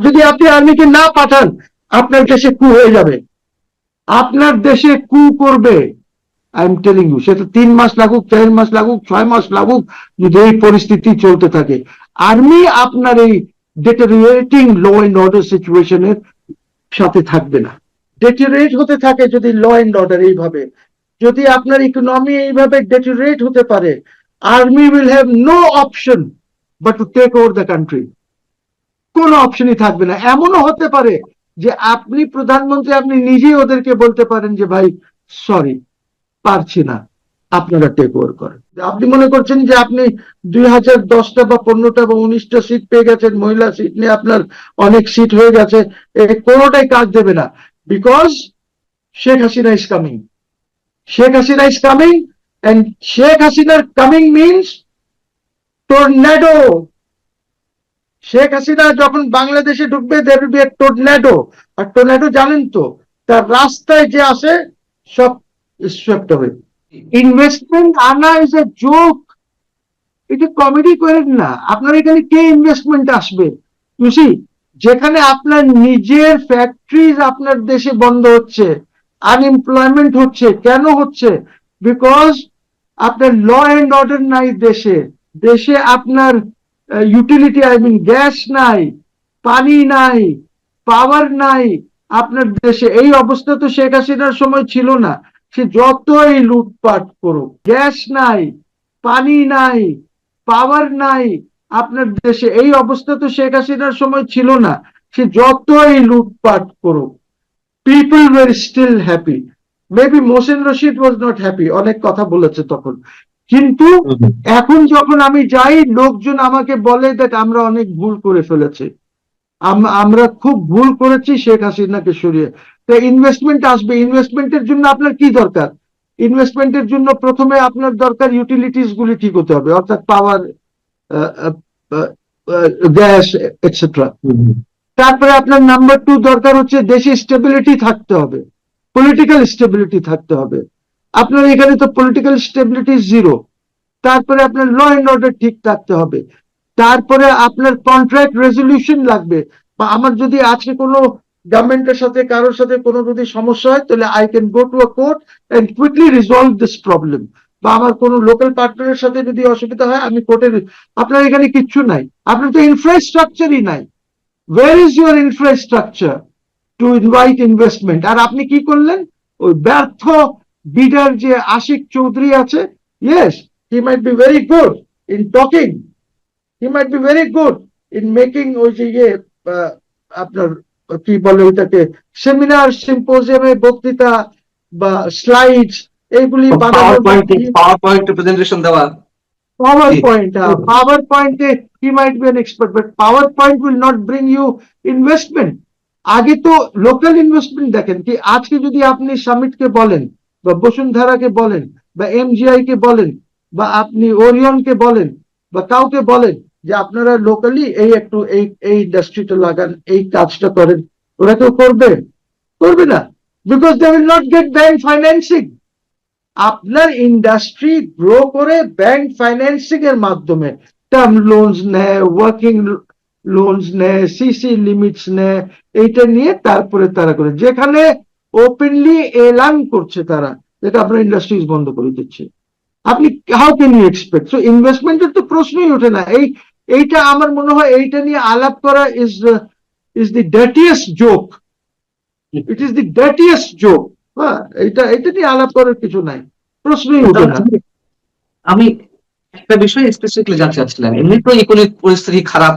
যদি আপনি আর্মিকে না পাঠান, আপনার দেশে কু হয়ে যাবে, আপনার দেশে কু করবে। আই এম টেলিং ইউ, সেটা 3 মাস লাগুক, 4 মাস লাগুক, 6 মাস লাগুক, যদি এই পরিস্থিতি চলতে থাকে। আর্মি আপনার এই ডেটেরিয়েটিং ল এন্ড অর্ডার সিচুয়েশনের সাথে থাকবে না। ডেটেরিয়েট হতে থাকে যদি ল এন্ড অর্ডার এইভাবে, যদি আপনার ইকোনমি এইভাবে ডেটেরিয়েট হতে পারে, army will have no option but to take over the country. কোনো অপশনই থাকবে না। এমনও হতে পারে যে আপনি প্রধানমন্ত্রী, আপনি নিজেই ওদেরকে বলতে পারেন যে ভাই সরি, পারছি না, আপনারা টেক ওভার করেন। আপনি মনে করছেন যে আপনি 2010টা বা 15টা বা 19টা সিট পেয়ে গেছেন, মহিলা সিট নিয়ে আপনার অনেক সিট হয়ে গেছে, এই কোনোটাই কাজ দেবে না, because Sheikh Hasina is coming. Sheikh Hasina is coming, and Sheikh হাসিনার coming means tornado. Sheikh Hasina যখন বাংলাদেশে ঢুকবে, there will be a tornado. আর টর্নেডো জানেন তো, তার রাস্তায় যে আসে সব সোয়েপ্ট হবে। ইনভেস্টমেন্ট আনা ইজ এ জোক, এটা কমেডি করেন না। আপনার এখানে কে ইনভেস্টমেন্ট আসবে? বুঝি, যেখানে আপনার নিজের ফ্যাক্টরিজ আপনার দেশে বন্ধ হচ্ছে, আনএমপ্লয়মেন্ট হচ্ছে, কেন হচ্ছে? বিকজ আপনার ল এন্ড অর্ডার নাই দেশে। দেশে আপনার ইউটিলিটি, আই মিন গ্যাস নাই, পানি নাই, পাওয়ার নাই আপনার দেশে। এই অবস্থা তো শেখ হাসিনার সময় ছিল না। সে যতই লুটপাট করুক, গ্যাস নাই, পানি নাই, পাওয়ার নাই আপনার দেশে। এই অবস্থা তো শেখ হাসিনার সময় ছিল না। সে যতই লুটপাট করুক, people were still happy. Maybe Mohsen Rashid was not happy, অনেক কথা বলেছে তখন, কিন্তু এখন যখন আমি যাই, লোকজন আমাকে বলে দ্যাট আমরা অনেক ভুল করে ফেলেছি, আমরা খুব ভুল করেছি শেখ হাসিনাকে সরিয়ে। তো ইনভেস্টমেন্ট আসবে। ইনভেস্টমেন্টের জন্য আপনার কি দরকার? ইনভেস্টমেন্টের জন্য প্রথমে আপনার দরকার ইউটিলিটিস গুলি ঠিক হতে হবে, অর্থাৎ পাওয়ার, গ্যাস, এটসেট্রা। তারপরে আপনার নাম্বার 2 দরকার হচ্ছে দেশে স্টেবিলিটি থাকতে হবে, পলিটিক্যাল স্টেবিলিটি থাকতে হবে। আপনার এখানে তো পলিটিক্যাল স্টেবিলিটি জিরো। তারপরে আপনার ল এন্ড অর্ডার ঠিক থাকতে হবে। তারপরে আপনার কন্ট্রাক্ট রেজলিউশন লাগবে। বা আমার যদি আজকে কোনো গভর্নমেন্টের সাথে, কারোর সাথে কোনো যদি সমস্যা হয়, তাহলে I can go to a court and quickly resolve this problem. বা আমার কোনো লোকাল পার্টনারের সাথে যদি অসুবিধা হয়, আমি কোর্টে। আপনার এখানে কিচ্ছু নাই, আপনার তো ইনফ্রাস্ট্রাকচারই নাই। Where is your infrastructure to invite investment? আর আপনি কি করলেন? ওই ব্যর্থ বিডার যে আশিক চৌধুরী আছে, yes, he might be very good in talking, he might be very good in making ওই যে আপনার কি বলে ওইটাকে, সেমিনার, সিম্পোজিয়ামে বক্তৃতা বা স্লাইডস, এইগুলি পাওয়ার পয়েন্ট প্রেজেন্টেশন দেওয়া। PowerPoint, he might be an expert, but PowerPoint will not bring you investment. আগে তো লোকাল ইনভেস্টমেন্ট দেখেন। কি আজকে যদি আপনি সামিটকে বলেন, বা বসুন্ধরাকে বলেন, বা এমজিআই কে বলেন, বা আপনি ওরিয়নকে বলেন, বা কাউকে বলেন যে আপনারা লোকালি এই একটু এই ইন্ডাস্ট্রিটা লাগান, এই কাজটা করেন, ওরা কেউ করবে? করবে না, because they will not get bank financing. আপনার ইন্ডাস্ট্রি গ্রো করে ব্যাংক ফাইন্যান্সিং এর মাধ্যমে টার্ম লোনস নেয়, ওয়ার্কিং লোনস নেয়, সিসি লিমিটস নেয়, এইটা নিয়ে তারপরে তারা করে, যেখানে ওপেনলি এলান করছে তারা যেটা আপনার ইন্ডাস্ট্রিজ বন্ধ করে দিচ্ছে। আপনি how can you expect? So ইনভেস্টমেন্টের তো প্রশ্নই ওঠে না। এইটা আমার মনে হয় এইটা নিয়ে আলাপ করা is the ডার্টিয়েস্ট joke. It is the ডার্টিয়েস্ট joke. হ্যাঁ, এটা নিয়ে আলাপ করার কিছু নাই, প্রশ্নই ওঠে না। আমি একটা বিষয় স্পেসিফিকলি জানতে চাচ্ছিলাম, এমনি তো ইকোনমিক পরিস্থিতি খারাপ,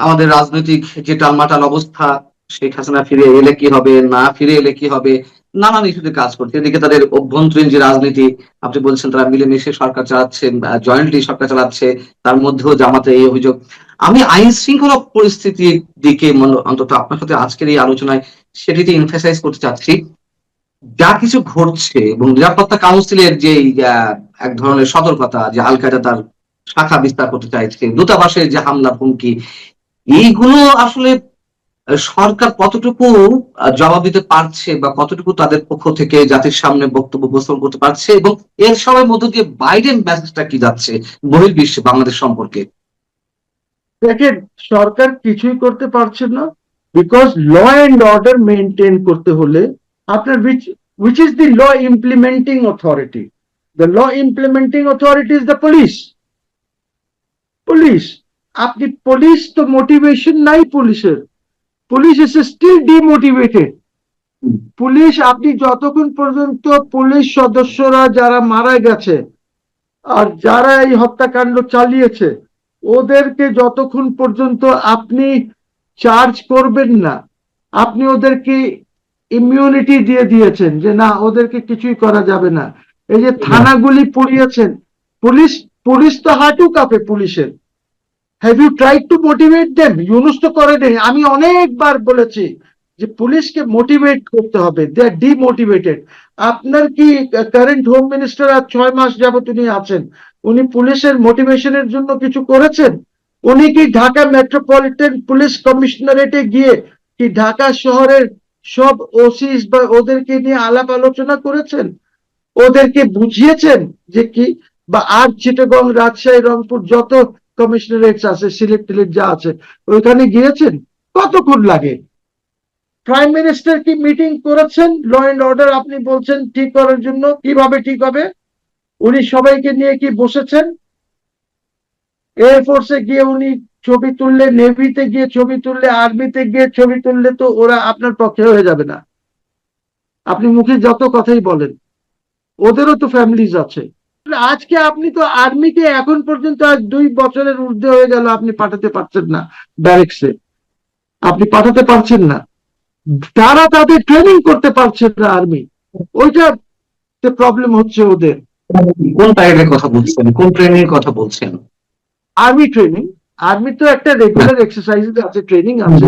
আমাদের রাজনৈতিক যে টালমাটাল অবস্থা, শেখ হাসিনা ফিরে এলে কি হবে, না ফিরে এলে কি হবে, নানান ইস্যুতে কাজ করছে। এদিকে তাদের অভ্যন্তরীণ যে রাজনীতি, আপনি বলছেন তারা মিলেমিশে সরকার চালাচ্ছে, জয়েন্টলি সরকার চালাচ্ছে, তার মধ্যেও জামাতের এই অভিযোগ। আমি আইন শৃঙ্খলা পরিস্থিতির দিকে অন্তত আপনার সাথে আজকের এই আলোচনায় সেটিতে এমফাসাইজ করতে চাচ্ছি। যা কিছু ঘটছে এবং নিরাপত্তা কাউন্সিলের যে এক ধরনের সতর্কতা যে আল কায়দা তার শাখা বিস্তার করতে চাইছে, দূতাবাসের যে হামলা হুমকি, এইগুলো আসলে সরকার কতটুকু জবাব দিতে পারছে বা কতটুকু তাদের পক্ষ থেকে জাতির সামনে বক্তব্য উপস্থাপন করতে পারছে, এবং এর সবার মধ্য দিয়ে বাইডেন মেসেজটা কি যাচ্ছে বহির্বিশ্বে বাংলাদেশ সম্পর্কে? দেখেন, সরকার কিছুই করতে পারছে না, because law and order maintain করতে হলে আপনার which is the law implementing authority? The law implementing authority is the police. Police, আপনি পুলিশ তো মোটিভেশন নাই পুলিশের, police is still demotivated. Police, আপনি যতক্ষণ পর্যন্ত পুলিশ সদস্যরা যারা মারা গেছে আর যারা এই হত্যাকাণ্ড চালিয়েছে ওদেরকে যতক্ষণ পর্যন্ত আপনি চার্জ করবেন না, আপনি ওদেরকে ইমিউনিটি দিয়ে দিয়েছেন যে না ওদেরকে কিছুই করা যাবে না, এই যে থানাগুলি পুড়িয়েছেন, পুলিশ পুলিশ তো হাঁটু কাঁপে পুলিশের। Have you tried to motivate them? Yunus তো করে নেই। আমি অনেকবার বলেছি যে পুলিশকে মোটিভেট করতে হবে, দে আর ডিমোটিভেটেড। আপনার কি কারেন্ট হোম মিনিস্টার আর 6 মাস যাবত উনি আছেন, উনি পুলিশের মোটিভেশনের জন্য কিছু করেছেন? উনি কি ঢাকা মেট্রোপলিটন পুলিশ কমিশনারেটে গিয়ে কি ঢাকা শহরের সব ওসিস বা ওদেরকে নিয়ে আলাপ আলোচনা করেছেন? ওদেরকে বুঝিয়েছেন যে কি, বা আর চিটাগং, রাজশাহী, রংপুর যত কমিশনারেটস আছে, সিলেট টিলেট যা আছে, ওইখানে গিয়েছেন? কতক্ষণ লাগে? প্রাইম মিনিস্টার কি মিটিং করেছেন ল এন্ড অর্ডার আপনি বলছেন ঠিক করার জন্য? কিভাবে ঠিক হবে? উনি সবাইকে নিয়ে কি বসেছেন? এয়ারফোর্সে গিয়ে উনি ছবি তুললে, নেভিতে গিয়ে ছবি তুললে, আর্মিতে গিয়ে ছবি তুললে তো ওরা আপনার পক্ষে হয়ে যাবে না। আপনি মুখে যত কথাই বলেন, ওদেরও তো ফ্যামিলিজ আছে। আজকে আপনি তো আর্মিকে এখন পর্যন্ত আজ 2 বছরের ঊর্ধ্বে হয়ে গেল আপনি পাঠাতে পারছেন না ব্যারেকসে, আপনি পাঠাতে পারছেন না, তারা তাদের ট্রেনিং করতে পারছে না আর্মি, ওইটা প্রবলেম হচ্ছে ওদের। কোন টাইপের কথা বলছেন, কোন ট্রেনিং এর কথা বলছেন? আর্মি ট্রেনিং, আর্মি তো একটা রেগুলার এক্সারসাইজ আছে, ট্রেনিং আছে,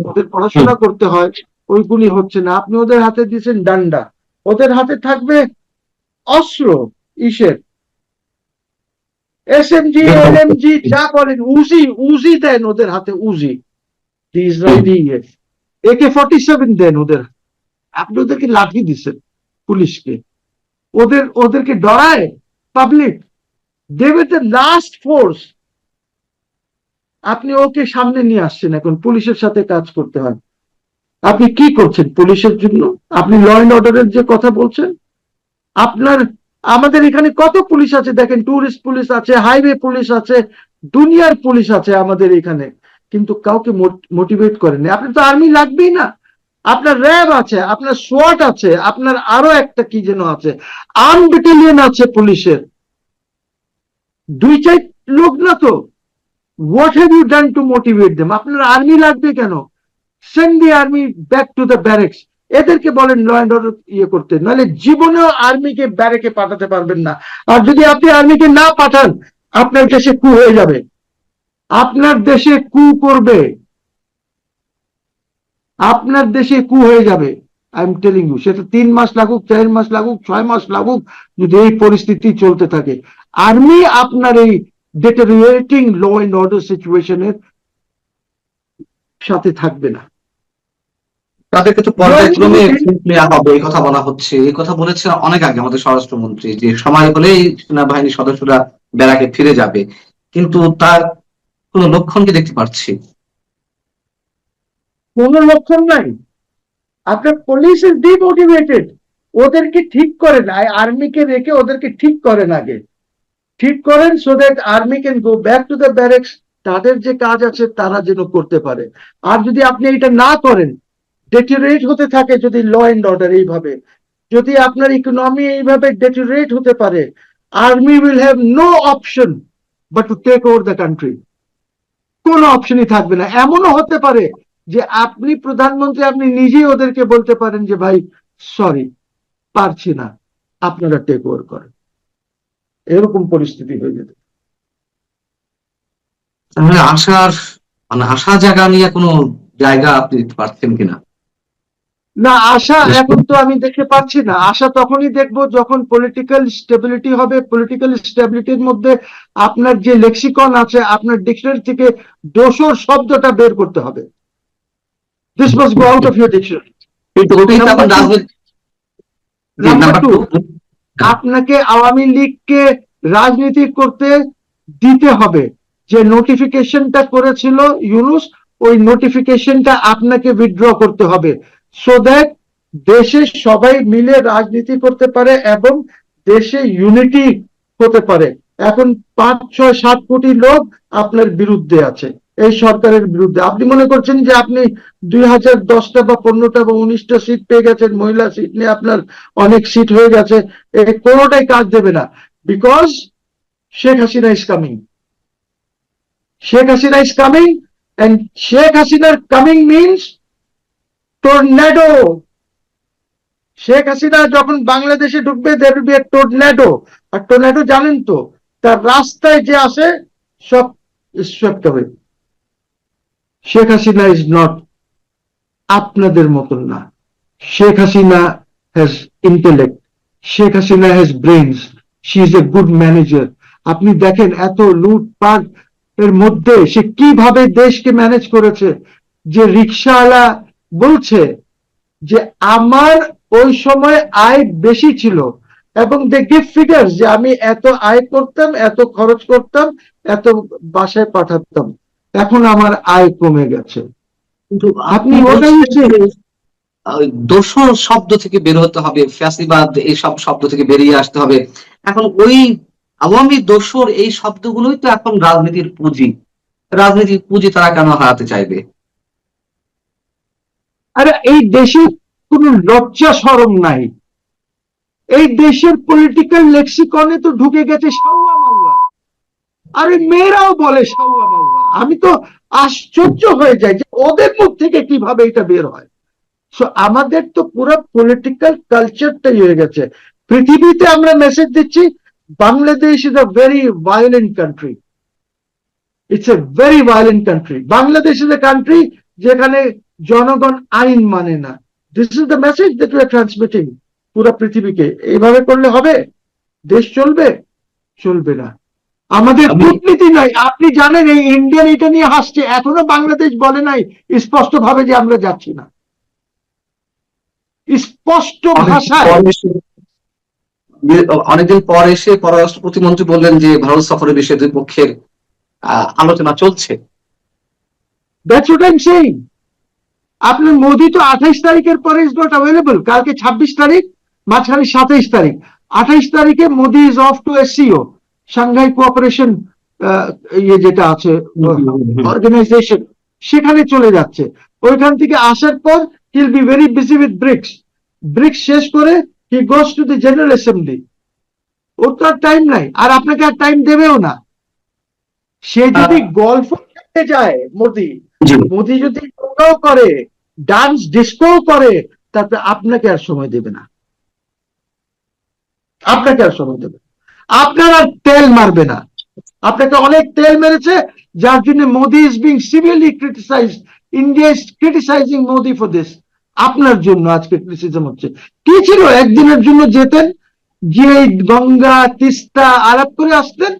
ওদের পড়াশোনা করতে হয়, ওইগুলি হচ্ছে না। আপনি ওদের হাতে দিয়েছেন ডান্ডা, ওদের হাতে থাকবে অস্ত্র, ইসের এসএমজি, এলএমজি যা করেন, উজি উজি দেন ওদের হাতে, উজি, ইসরায়েলি AK-47 দেন ওদের। আপনি ওদেরকে লাঠি দিচ্ছেন পুলিশকে, ওদেরকে ডরায় পাবলিক, দেবে দ্য লাস্ট ফোর্স। আপনি ওকে সামনে নিয়ে আসছেন, এখন পুলিশের সাথে কাজ করতে হয়। আপনি কি করছেন পুলিশের জন্য? আপনি ল এন্ড অর্ডারের যে কথা বলছেন, আপনার আমাদের এখানে কত পুলিশ আছে দেখেন, টুরিস্ট পুলিশ আছে, হাইওয়ে পুলিশ আছে, দুনিয়ার পুলিশ আছে আমাদের এখানে, কিন্তু কাউকে মোটিভেট করেনি। আপনি তো আর্মি লাগবেই না, আপনার র্যাব আছে, আপনার সোয়াট আছে, আপনার আরো একটা কি যেন আছে, আর্ম ব্যাটালিয়ন আছে পুলিশের, 2-4 লোক না তো। What have you done to motivate them? আপনার আর্মি লাগবে কেন? Send the army back to the barracks. এদেরকে বলেন ল অ্যান্ড অর্ডার ইয়ে করতে, নাহলে জীবনেও আর্মিকে ব্যারেকে পাঠাতে পারবেন না। আর যদি আপনি আর্মিকে না পাঠান, আপনার দেশে কু হয়ে যাবে, আপনার দেশে কু করবে, আপনার দেশে কু হয়ে যাবে। আই এম টেলিং ইউ, সেটা 3 মাস লাগুক, 4 মাস লাগুক, 6 মাস লাগুক, যদি এই পরিস্থিতি চলতে থাকে, আর্মি আপনার এই ডিটেরিয়েটিং ল এন্ড অর্ডার সিচুয়েশনের সাথে থাকবে না। তাদেরকে তো পর্যায়ক্রমে নেওয়া হবে এই কথা বলা হচ্ছে, এই কথা বলেছে অনেক আগে আমাদের স্বরাষ্ট্রমন্ত্রী, যে সময় হলেই সেনাবাহিনীর সদস্যরা ব্যারাকে ফিরে যাবে, কিন্তু তার কোন লক্ষণ কি দেখতে পাচ্ছি? কোনো লক্ষণ নাই। আপনার পুলিশ ইজ ডিমোটিভেটেড, ওদেরকে ঠিক করেন, আর্মিকে রেখে ওদেরকে ঠিক করেন, আগে ঠিক করেন, so that army can go back to the barracks, তাদের যে কাজ আছে তারা যেন করতে পারে। আর যদি আপনি এটা না করেন, ডেটেরিয়েট হতে থাকে যদি ল এন্ড অর্ডার এইভাবে, যদি আপনার ইকোনমি এইভাবে ডেটেরিয়েট হতে পারে, army will have no option but to take over the country. কোনো অপশনই থাকবে না। এমনও হতে পারে যে আপনি প্রধানমন্ত্রী, আপনি নিজেই ওদেরকে বলতে পারেন যে ভাই সরি, পারছি না, আপনারা টেক ওভার করেন, এরকম পরিস্থিতি হয়ে যেতে। তাহলে আশার আশা জায়গা নিয়ে কোনো জায়গা আপনি দিতে পারছেন কিনা? না, আশা এখন তো আমি দেখতে পাচ্ছি না। আশা তখনই দেখবো যখন পলিটিক্যাল স্টেবিলিটি হবে। পলিটিক্যাল স্টেবিলিটির মধ্যে আপনার যে লেক্সিকন আছে, আপনার ডিকশনারি থেকে দোসর শব্দটা বের করতে হবে। This must go out of your dictionary. কিন্তু ওটাই তো আবার রাজনীতি। নাম্বার নাম্বার 2, 2, আপনাকে আওয়ামী লীগকে রাজনীতি করতে দিতে হবে। যে নোটিফিকেশনটা করেছিল ইউনূস, ওই নোটিফিকেশনটা আপনাকে উইথড্র করতে হবে, সো দ্যাট দেশে সবাই মিলে রাজনীতি করতে পারে এবং দেশে ইউনিটি হতে পারে। এখন 5, 6, 7 কোটি লোক আপনার বিরুদ্ধে আছে, এই সরকারের বিরুদ্ধে। আপনি মনে করছেন যে আপনি 2010টা বা 15টা বা 19টা সিট পেয়ে গেছেন, মহিলা সিট নিয়ে আপনার অনেক সিট হয়ে গেছে, এই কোনোটাই কাজ দেবে না, because Sheikh Hasina is coming. Sheikh Hasina is coming, and Sheikh হাসিনার coming means tornado. Sheikh Hasina যখন বাংলাদেশে ঢুকবে, there will be a tornado. আর টর্নেডো জানেন তো, তার রাস্তায় যে আসে সব swept away। Sheikh Hasina is not আপনাদের মতন না। Sheikh Hasina has intellect, Sheikh Hasina has brains, she is a good manager. আপনি দেখেন এত লুটপাট এর মধ্যে সে কিভাবে দেশকে ম্যানেজ করেছে। যে রিক্সাওয়ালা বলছে যে আমার ওই সময় আয় বেশি ছিল, এবং দে গিভ ফিগার্স যে আমি এত আয় করতাম, এত খরচ করতাম, এত বাসায় পাঠাতাম, এখন আমার আয় কমে গেছে। কিন্তু আপনি আপনি ওটাই বলছেন যে দোসর শব্দ থেকে বের হতে হবে, ফ্যাসিবাদ এইসব শব্দ থেকে বেরিয়ে আসতে হবে। এখন ওই আওয়ামী দোসর এই শব্দগুলোই তো এখন রাজনীতির পুঁজি। রাজনীতির পুঁজি তারা কেন হারাতে চাইবে? আরে এই দেশে কোনো লজ্জা শরম নাই। এই দেশের পলিটিক্যাল লেক্সিকনে তো ঢুকে গেছে সাউয়া মাউয়া। আরে মেয়েরাও বলে সাউয়া মাউয়া। আমি তো আশ্চর্য হয়ে যাই যে ওদের মুখ থেকে কিভাবে এটা বের হয়। সো আমাদের তো পুরো পলিটিক্যাল কালচারটাই হয়ে গেছে। পৃথিবীতে আমরা মেসেজ দিচ্ছি Bangladesh is a very violent country, it's a very violent country. Bangladesh is a country যেখানে জনগণ আইন মানে না। This is the message that we are transmitting পুরো পৃথিবীকে। এইভাবে করলে হবে? দেশ চলবে? চলবে না। আমাদের কূটনীতি নাই। আপনি জানেন এই ইন্ডিয়ান এটা নিয়ে হাসছে, এখনো বাংলাদেশ বলে নাই স্পষ্ট ভাবে যে আমরা যাচ্ছি না। স্পষ্ট ভাষায় অনেকদিন পর এসে পররাষ্ট্র প্রতিমন্ত্রী বললেন যে ভারত সফরের বিষয়ে দুই পক্ষের আলোচনা চলছে। That's what I am saying. আপনার মোদি তো 28 তারিখের পরে ইজ নট অ্যাভেলেবল। কালকে 26 তারিখ, মাঝখানে 27 তারিখ। 28 তারিখে Modi is off to SCO, Shanghai cooperation ইয়ে যেটা আছে অর্গানাইজেশন, সেখানে চলে যাচ্ছে। ওইখান থেকে আসার পর he will be very busy with BRICS. BRICS শেষ করে he goes to the General Assembly. ওর তো আর টাইম নাই, আর আপনাকে আর টাইম দেবেও না। সে যদি গল্প করতে যায়, মোদি যদি যোগাও করে, ডান্স ডিস্কো করে, তারপরে আপনাকে আর সময় দেবে না। আপনাকে আর সময় দেবে, আপনার আর তেল মারবে না। আপনাকে অনেক তেল মেরেছে, যার জন্য Modi is being severely criticise. India is criticising Modi for this. আপনার জন্য আজকে ক্রিটিসিজম হচ্ছে। কি ছিল, একদিনের জন্য যেতেন, যে গঙ্গা তিস্তা আলাপ করে আসতেন।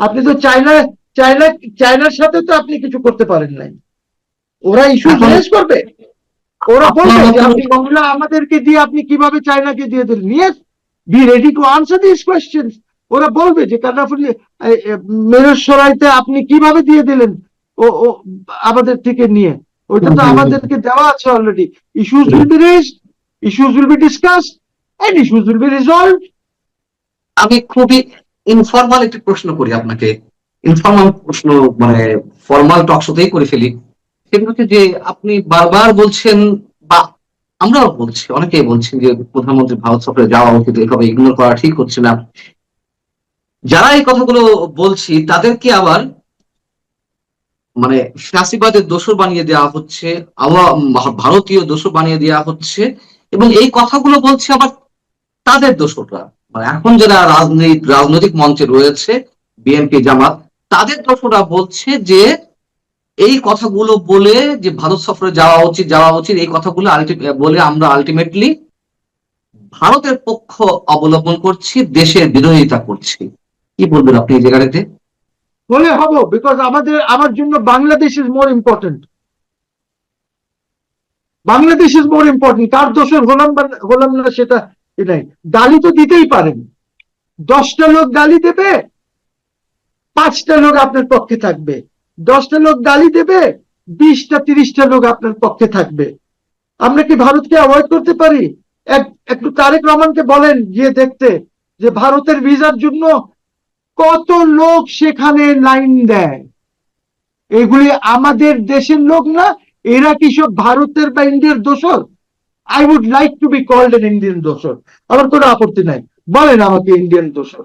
আপনি তো চায়নার সাথে তো আপনি কিছু করতে পারেন নাই। ওরা ইস্যু ফেস করবে, ওরা বলবে যে আপনি গঙ্গা আমাদেরকে দিয়ে আপনি কিভাবে চায়নাকে দিয়ে দিলেন। Yes, be ready to answer this question. ওরা বলবে যে কানাফুলি মেরসরাইতে আপনি কিভাবে দিয়ে দিলেন ও আমাদের থেকে নিয়ে। ওইটা তো আমাদেরকে দেওয়া আছে already. Issues will be raised, issues will be discussed, and issues will be resolved. আমি খুবই ইনফর্মাল একটি প্রশ্ন করি আপনাকে, ইনফর্মাল প্রশ্ন, মানে ফর্মাল টক শোতেই করে ফেলি। সেটা হচ্ছে যে আপনি বারবার বলছেন, বা আমরাও বলছি, অনেকেই বলছেন যে প্রধানমন্ত্রী ভারত সফরে যাওয়া উচিত, এভাবে ইগনোর করা ঠিক হচ্ছে না। যারা এই কথাগুলো বলছি তাদেরকে আবার মানে ফ্যাসিবাদের দোসর বানিয়ে দেওয়া হচ্ছে, ভারতীয় দোসর বানিয়ে দেওয়া হচ্ছে, এবং এই কথাগুলো বলছে আবার তাদের দোসররা, মানে এখন যারা রাজনৈতিক মঞ্চে রয়েছে, বিএনপি জামাত, তাদের দোসররা বলছে যে এই কথাগুলো বলে যে ভারত সফরে যাওয়া উচিত, এই কথাগুলো বলে আমরা আলটিমেটলি ভারতের পক্ষ অবলম্বন করছি, দেশের বিরোধিতা করছি। কি বলবেন আপনি এই জায়গাটাতে? বলে হবো, বিকজ আমার জন্য Bangladesh is more important. Bangladesh is more important. কার দোষের হলাম না সেটা নাই। গালি তো দিতেই পারেন, 10টা লোক গালি দেবে, 5টা লোক আপনার পক্ষে থাকবে, 10টা লোক গালি দেবে, 20টা 30টা লোক আপনার পক্ষে থাকবে। আমরা কি ভারতকে অ্যাভয়েড করতে পারি? একটু তারেক রহমানকে বলেন গিয়ে দেখতে যে ভারতের ভিসার জন্য কত লোক সেখানে লাইন দেয়। এগুলি আমাদের দেশের লোক না, এরা কি সব ভারতের বা ইন্ডিয়ার দোসর? I would like to be called an Indian দোসর। আমার কোনো আপত্তি নাই, বলেন আমাকে ইন্ডিয়ান দোসর।